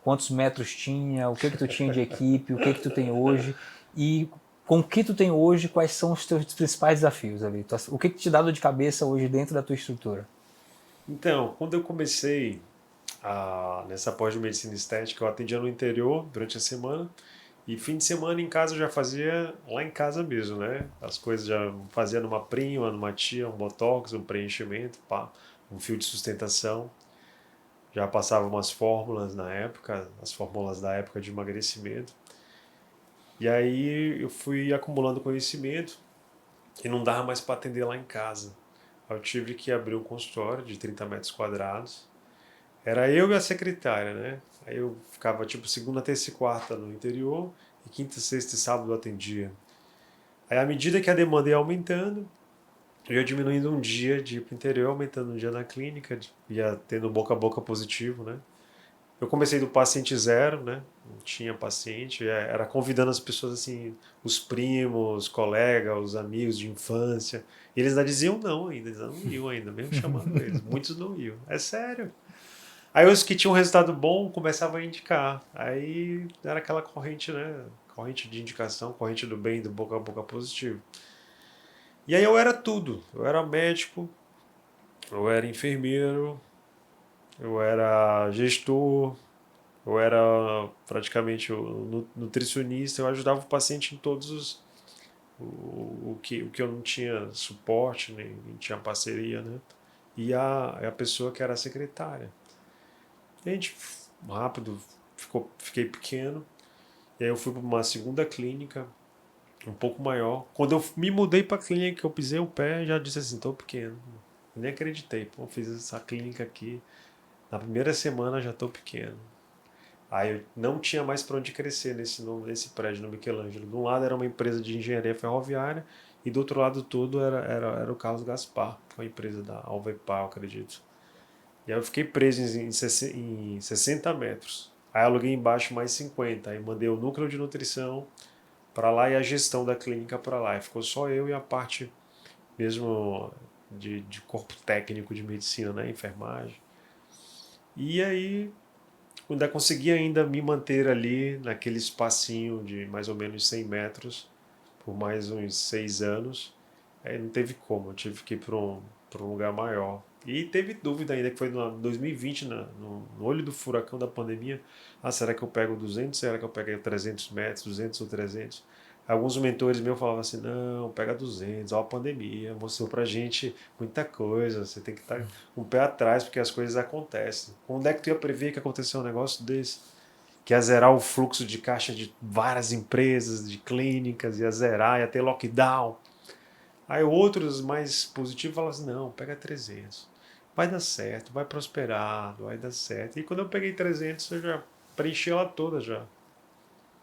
Quantos metros tinha? O que tu tinha de equipe? O que tu tem hoje? E com o que tu tem hoje, quais são os teus principais desafios ali? O que te dá dor de cabeça hoje dentro da tua estrutura? Então, quando eu comecei nessa pós de medicina estética, eu atendia no interior durante a semana e fim de semana em casa eu já fazia lá em casa mesmo, né? As coisas já fazia numa prima, numa tia, um botox, um preenchimento, pá, um fio de sustentação. Já passava umas fórmulas na época, as fórmulas da época de emagrecimento. E aí eu fui acumulando conhecimento e não dava mais para atender lá em casa. Eu tive que abrir um consultório de 30 metros quadrados Era eu e a secretária, né? Aí eu ficava tipo segunda, terça e quarta no interior e quinta, sexta e sábado eu atendia. Aí à medida que a demanda ia aumentando, eu ia diminuindo um dia de ir pro interior, aumentando um dia na clínica, ia tendo boca a boca positivo, né? Eu comecei do paciente zero, né? Não tinha paciente, era convidando as pessoas assim, os primos, os colegas, os amigos de infância. E eles ainda diziam não ainda, eles não iam ainda, mesmo chamando eles. Muitos não iam. É sério. Aí os que tinham um resultado bom começavam a indicar. Aí era aquela corrente, né? Corrente de indicação, corrente do bem, do boca a boca positivo. E aí eu era tudo. Eu era médico, eu era enfermeiro, eu era gestor, eu era praticamente o nutricionista, eu ajudava o paciente em todos o que eu não tinha suporte, nem tinha parceria, né? E a pessoa que era a secretária. E a gente, rápido, fiquei pequeno, e aí eu fui para uma segunda clínica, um pouco maior. Quando eu me mudei para a clínica, que eu pisei o pé, já disse assim, tô pequeno. Eu nem acreditei, pô, fiz essa clínica aqui, na primeira semana já tô pequeno. Aí eu não tinha mais para onde crescer nesse prédio no Michelangelo. De um lado era uma empresa de engenharia ferroviária e do outro lado todo era o Carlos Gaspar, uma empresa da Alvepar, eu acredito. E aí eu fiquei preso em 60 metros. Aí aluguei embaixo mais 50. Aí mandei o núcleo de nutrição para lá e a gestão da clínica para lá. E ficou só eu e a parte mesmo de corpo técnico de medicina, né? Enfermagem. E aí ainda consegui ainda me manter ali naquele espacinho de mais ou menos 100 metros por mais uns 6 anos. Aí não teve como, eu tive que ir para um lugar maior. E teve dúvida ainda, que foi em 2020, no olho do furacão da pandemia. Ah, será que eu pego 200? Será que eu pego 300 metros, 200 ou 300? Alguns mentores meus falavam assim, não, pega 200, ó, a pandemia mostrou pra gente muita coisa, você tem que estar com o pé atrás porque as coisas acontecem. Quando é que tu ia prever que aconteceu um negócio desse? Que ia zerar o fluxo de caixa de várias empresas, de clínicas, ia zerar, ia ter lockdown. Aí outros mais positivos falam assim, não, pega 300. Vai dar certo, vai prosperar, vai dar certo. E quando eu peguei 300, eu já preenchi ela toda já.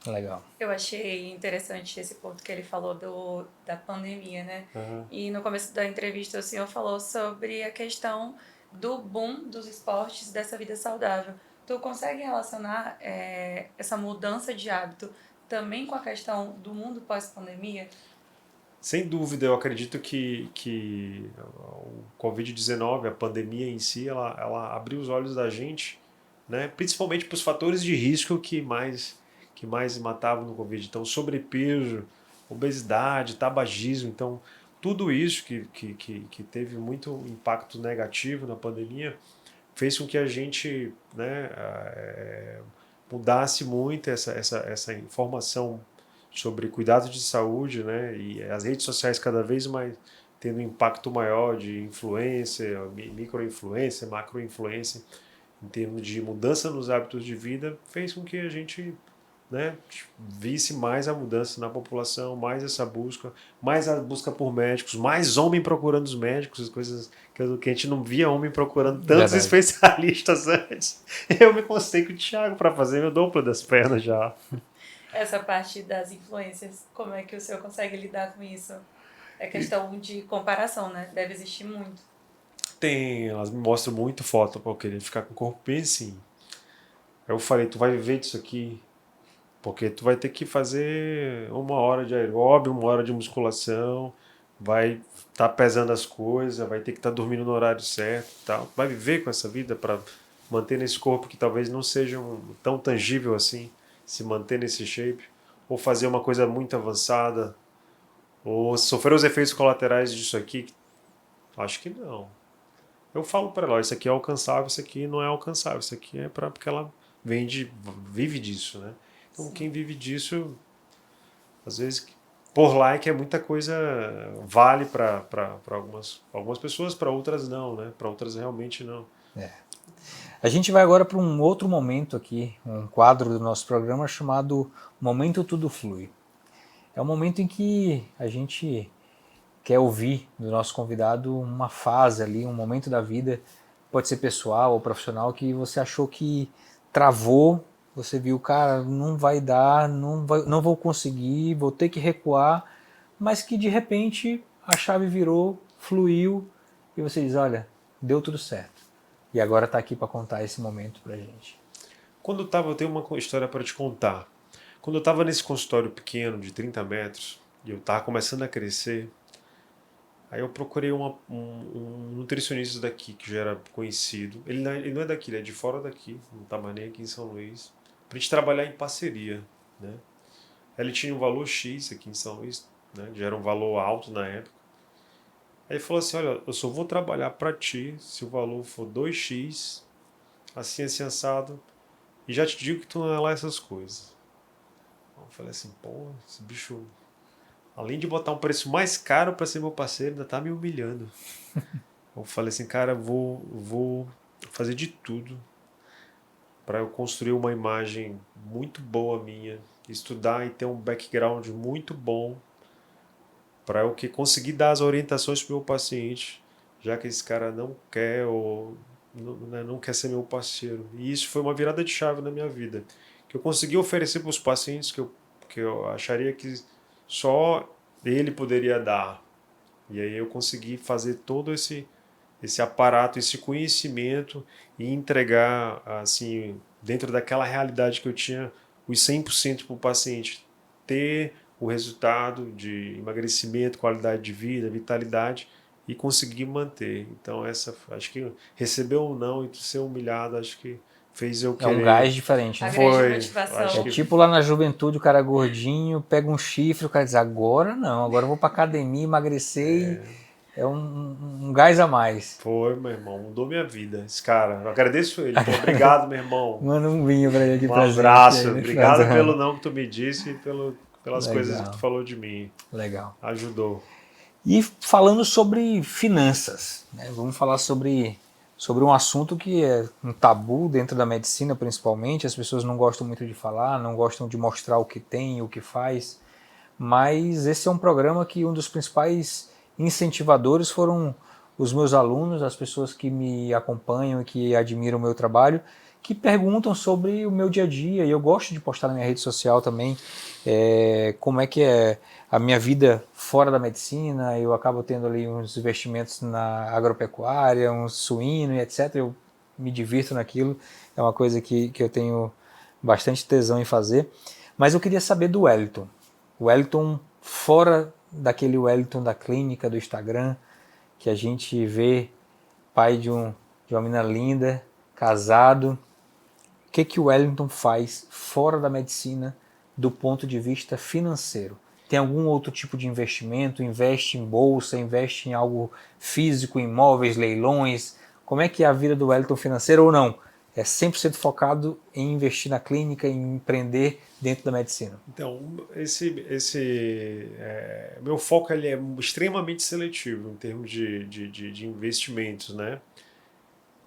Legal. Eu achei interessante esse ponto que ele falou da pandemia, né? Uhum. E no começo da entrevista o senhor falou sobre a questão do boom dos esportes dessa vida saudável. Tu consegue relacionar essa mudança de hábito também com a questão do mundo pós-pandemia? Sem dúvida, eu acredito que o Covid-19, a pandemia em si, ela abriu os olhos da gente, né? Principalmente para os fatores de risco que mais matavam no Covid. Então, sobrepeso, obesidade, tabagismo. Então, tudo isso que teve muito impacto negativo na pandemia fez com que a gente, né, mudasse muito essa informação sobre cuidado de saúde, né, e as redes sociais cada vez mais tendo um impacto maior de influência, microinfluência, macroinfluência, em termos de mudança nos hábitos de vida, fez com que a gente, né, visse mais a mudança na população, mais a busca por médicos, mais homem procurando os médicos, coisas que a gente não via homem procurando tantos Verdade. especialistas antes. Eu me consultei com o Thiago para fazer meu duplo das pernas já. Essa parte das influências, como é que o senhor consegue lidar com isso? É questão de comparação, né? Deve existir muito. Tem, elas me mostram muito foto para eu querer ficar com o corpo bem assim. Aí eu falei, tu vai viver disso aqui, porque tu vai ter que fazer 1 hora de aeróbio, 1 hora de musculação, vai estar pesando as coisas, vai ter que estar dormindo no horário certo e tal. Vai viver com essa vida para manter nesse corpo que talvez não seja tão tangível assim, se manter nesse shape, ou fazer uma coisa muito avançada, ou sofrer os efeitos colaterais disso aqui. Acho que não. Eu falo para ela, isso aqui é alcançável, isso aqui não é alcançável, isso aqui é para porque ela vive disso, né? Então Sim. quem vive disso, às vezes, por like é muita coisa, vale para algumas pessoas, para outras não, né? Para outras realmente não. A gente vai agora para um outro momento aqui, um quadro do nosso programa chamado Momento Tudo Flui. É um momento em que a gente quer ouvir do nosso convidado uma fase ali, um momento da vida pode ser pessoal ou profissional, que você achou que travou, você viu, cara, não vai dar, não vou conseguir, vou ter que recuar, mas que de repente a chave virou, fluiu e você diz, olha, deu tudo certo. E agora está aqui para contar esse momento para gente. Eu tenho uma história para te contar. Quando eu estava nesse consultório pequeno de 30 metros e eu estava começando a crescer, aí eu procurei um nutricionista daqui que já era conhecido. Ele não é daqui, ele é de fora daqui, não está mais nem aqui em São Luís, para a gente trabalhar em parceria, né? Ele tinha um valor X aqui em São Luís, né? Já era um valor alto na época. Aí ele falou assim, olha, eu só vou trabalhar para ti se o valor for 2x, assim assado, e já te digo que tu não é lá essas coisas. Eu falei assim, pô, esse bicho, além de botar um preço mais caro para ser meu parceiro, ainda tá me humilhando. Eu falei assim, cara, vou fazer de tudo para eu construir uma imagem muito boa minha, estudar e ter um background muito bom para eu conseguir dar as orientações para o meu paciente, já que esse cara não quer ou não quer ser meu parceiro. E isso foi uma virada de chave na minha vida, que eu consegui oferecer para os pacientes que eu acharia que só ele poderia dar. E aí eu consegui fazer todo esse aparato, esse conhecimento e entregar assim dentro daquela realidade que eu tinha os 100% para o paciente ter o resultado de emagrecimento, qualidade de vida, vitalidade e conseguir manter. Então acho que receber ou não e ser humilhado, acho que fez eu É um querer. gás diferente, A né? grande Foi, motivação. acho É que tipo lá na juventude, o cara gordinho, pega um chifre, o cara diz, agora não, agora eu vou pra academia, emagrecer e é um gás a mais. foi, meu irmão, mudou minha vida. Esse cara, eu agradeço ele. Pô, obrigado, meu irmão. Manda um vinho pra ele de Um presente aí abraço. no final do Obrigado pelo ano. não que tu me disse e pelas coisas que tu Legal, falou de mim. legal. Ajudou. E falando sobre finanças, né? Vamos falar sobre um assunto que é um tabu dentro da medicina, principalmente. As pessoas não gostam muito de falar, não gostam de mostrar o que tem, o que faz. Mas esse é um programa que um dos principais incentivadores foram os meus alunos, as pessoas que me acompanham e que admiram o meu trabalho, que perguntam sobre o meu dia a dia, e eu gosto de postar na minha rede social também como é que é a minha vida fora da medicina. Eu acabo tendo ali uns investimentos na agropecuária, um suíno e etc. Eu me divirto naquilo, é uma coisa que eu tenho bastante tesão em fazer. Mas eu queria saber do Wellington. O Wellington fora daquele Wellington da clínica, do Instagram, que a gente vê, pai de uma menina linda, casado. O que o Wellington faz fora da medicina do ponto de vista financeiro? Tem algum outro tipo de investimento? Investe em bolsa, investe em algo físico, imóveis, leilões? Como é que é a vida do Wellington financeiro ou não? É 100% focado em investir na clínica, em empreender dentro da medicina. Então, meu foco ele é extremamente seletivo em termos de investimentos, né?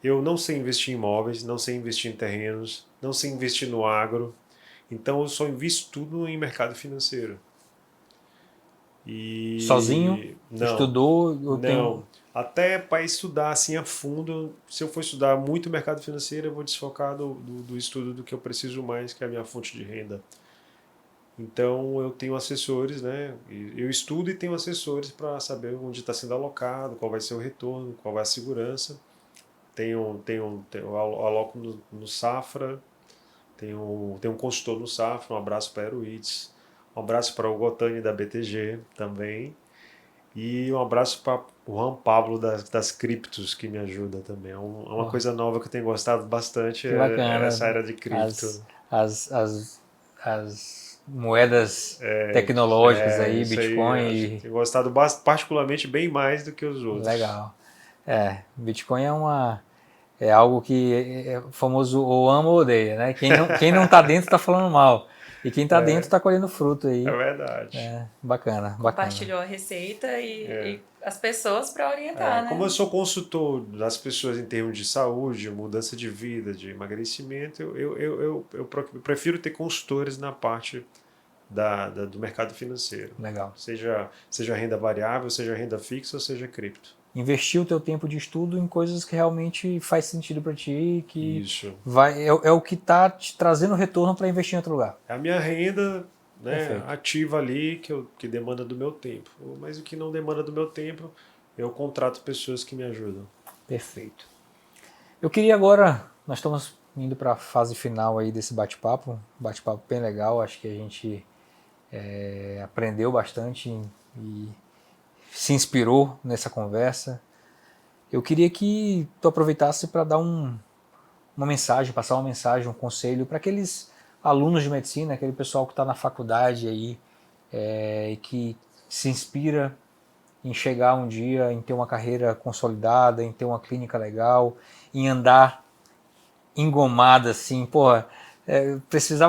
Eu não sei investir em imóveis, não sei investir em terrenos, não sei investir no agro, então eu só invisto tudo em mercado financeiro. Sozinho? E não, Estudou? Eu tenho... não. Até para estudar assim a fundo, se eu for estudar muito mercado financeiro, eu vou desfocar do estudo do que eu preciso mais, que é a minha fonte de renda. Então eu tenho assessores, né? Eu estudo e tenho assessores para saber onde está sendo alocado, qual vai ser o retorno, qual vai a segurança. Eu aloco no Safra, tenho um consultor no Safra, um abraço para a Aeroids, um abraço para o Gotani da BTG também, e um abraço para o Juan Pablo das Criptos, que me ajuda também. É uma coisa nova que eu tenho gostado bastante, Que é bacana. essa área de cripto. As moedas tecnológicas aí, Isso aí, Bitcoin. tenho gostado particularmente bem mais do que os outros. Legal. Bitcoin é algo que é famoso ou ama ou odeia, né? Quem não tá dentro tá falando mal. E quem tá dentro tá colhendo fruto É aí. verdade. Bacana, bacana. Compartilhou a receita e as pessoas para orientar, Como eu né? sou consultor das pessoas em termos de saúde, mudança de vida, de emagrecimento, eu prefiro ter consultores na parte do mercado financeiro. Legal. Seja renda variável, seja renda fixa ou seja cripto. investir o teu tempo de estudo em coisas que realmente faz sentido para ti, que Isso. é o que está te trazendo retorno para investir em outro lugar. É a minha renda, né, Perfeito. ativa ali que demanda do meu tempo. Mas o que não demanda do meu tempo, eu contrato pessoas que me ajudam. Perfeito. Eu queria agora, nós estamos indo para a fase final aí desse bate-papo bem legal, acho que a gente aprendeu bastante e se inspirou nessa conversa. Eu queria que tu aproveitasse para dar uma mensagem, passar uma mensagem, um conselho para aqueles alunos de medicina, aquele pessoal que está na faculdade aí e que se inspira em chegar um dia, em ter uma carreira consolidada, em ter uma clínica legal, em andar engomada assim, porra, precisa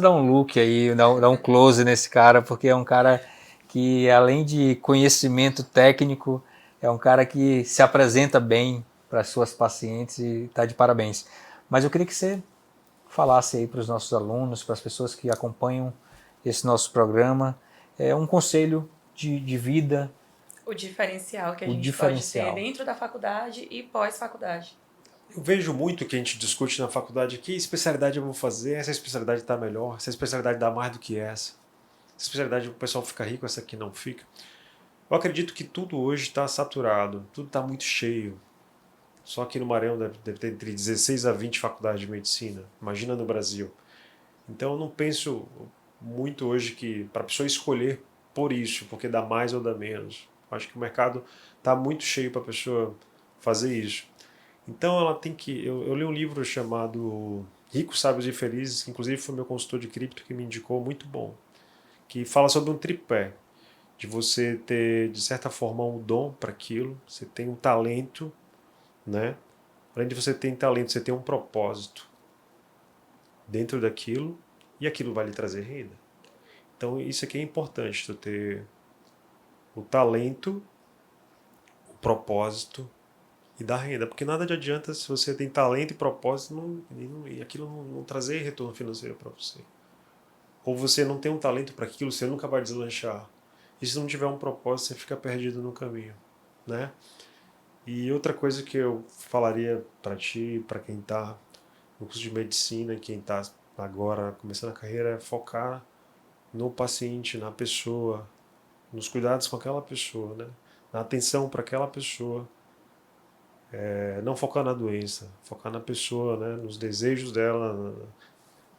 dar um look aí, dar um close nesse cara, porque é um cara que além de conhecimento técnico, é um cara que se apresenta bem para as suas pacientes e está de parabéns. Mas eu queria que você falasse aí para os nossos alunos, para as pessoas que acompanham esse nosso programa, um conselho de vida, O diferencial que a o gente pode ter diferencial. dentro da faculdade e pós-faculdade. Eu vejo muito que a gente discute na faculdade que especialidade eu vou fazer, essa especialidade está melhor, essa especialidade dá mais do que essa especialidade o pessoal fica rico, essa aqui não fica. Eu acredito que tudo hoje está saturado, tudo está muito cheio. Só aqui no Maranhão deve ter entre 16 a 20 faculdades de medicina. Imagina no Brasil. Então eu não penso muito hoje que para a pessoa escolher por isso, porque dá mais ou dá menos. Eu acho que o mercado está muito cheio para a pessoa fazer isso. Então ela tem que. Eu li um livro chamado Ricos, Sábios e Felizes, que inclusive foi meu consultor de cripto que me indicou, muito bom. Que fala sobre um tripé, de você ter, de certa forma, um dom para aquilo, você tem um talento, né? Além de você ter talento, você tem um propósito dentro daquilo e aquilo vai lhe trazer renda. Então isso aqui é importante, tu ter o talento, o propósito e dar renda, porque nada adianta se você tem talento e propósito e aquilo não trazer retorno financeiro para você. Ou você não tem um talento para aquilo, você nunca vai deslanchar. E se não tiver um propósito, você fica perdido no caminho, né? E outra coisa que eu falaria para ti, para quem está no curso de medicina, quem está agora começando a carreira, é focar no paciente, na pessoa, nos cuidados com aquela pessoa, né? Na atenção para aquela pessoa. Não focar na doença, focar na pessoa, né? Nos desejos dela,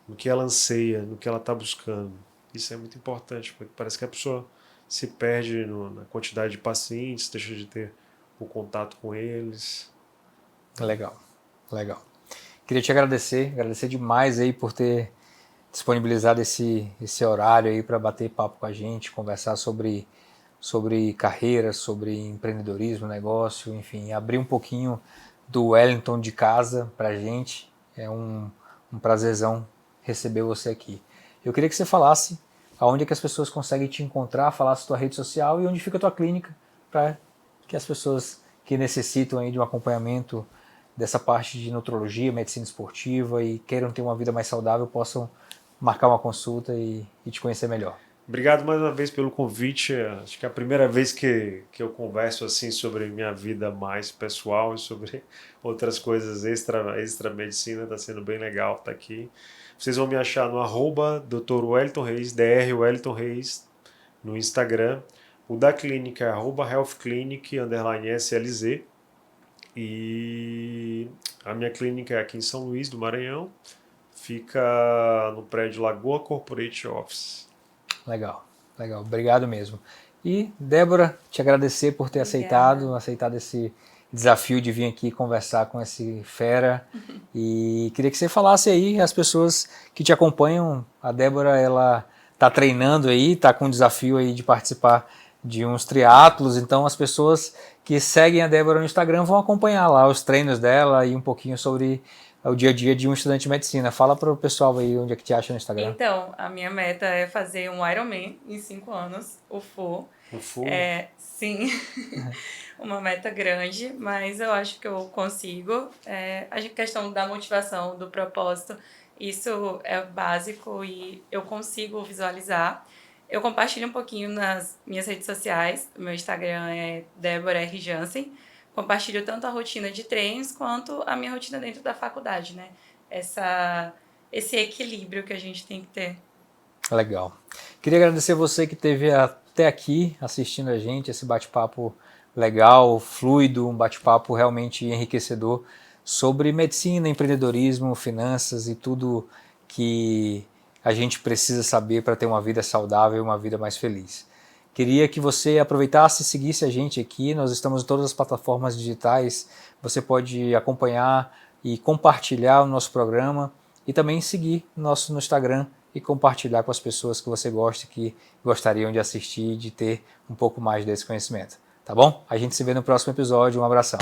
no que ela anseia, no que ela está buscando. Isso é muito importante, porque parece que a pessoa se perde na quantidade de pacientes, deixa de ter o contato com eles. Legal, legal. Queria te agradecer demais aí por ter disponibilizado esse horário aí para bater papo com a gente, conversar sobre carreira, sobre empreendedorismo, negócio, enfim, abrir um pouquinho do Wellington de casa para a gente. É um prazerzão receber você aqui. Eu queria que você falasse aonde é que as pessoas conseguem te encontrar, falasse tua rede social e onde fica a tua clínica, para que as pessoas que necessitam aí de um acompanhamento dessa parte de nutrologia, medicina esportiva e queiram ter uma vida mais saudável possam marcar uma consulta e te conhecer melhor. Obrigado mais uma vez pelo convite. Acho que é a primeira vez que eu converso assim sobre minha vida mais pessoal e sobre outras coisas extra medicina. Está sendo bem legal estar aqui. Vocês vão me achar no @Dr. Wellington Reis, Dr. Wellington Reis, no Instagram. O da clínica é @healthclinic_SLZ. E a minha clínica é aqui em São Luís do Maranhão. Fica no prédio Lagoa Corporate Office. Legal, legal. Obrigado mesmo. E, Débora, te agradecer por ter aceitado esse desafio de vir aqui conversar com esse fera. E queria que você falasse aí as pessoas que te acompanham. A Débora, ela está treinando aí, está com o desafio aí de participar de uns triatlos. Então, as pessoas que seguem a Débora no Instagram vão acompanhar lá os treinos dela e um pouquinho sobre o dia a dia de um estudante de medicina. Fala para o pessoal aí onde é que te acha no Instagram. Então, a minha meta é fazer um Ironman em 5 anos, o full. O full. Sim, uma meta grande, mas eu acho que eu consigo. A questão da motivação, do propósito, isso é básico e eu consigo visualizar. Eu compartilho um pouquinho nas minhas redes sociais. O meu Instagram é Débora R. Jansen. Compartilho tanto a rotina de treinos quanto a minha rotina dentro da faculdade, né? Esse equilíbrio que a gente tem que ter. Legal. Queria agradecer você que esteve até aqui assistindo a gente, esse bate-papo legal, fluido, um bate-papo realmente enriquecedor sobre medicina, empreendedorismo, finanças e tudo que a gente precisa saber para ter uma vida saudável e uma vida mais feliz. Queria que você aproveitasse e seguisse a gente aqui, nós estamos em todas as plataformas digitais, você pode acompanhar e compartilhar o nosso programa e também seguir no Instagram e compartilhar com as pessoas que você gosta, que gostariam de assistir e de ter um pouco mais desse conhecimento. Tá bom? A gente se vê no próximo episódio. Um abração.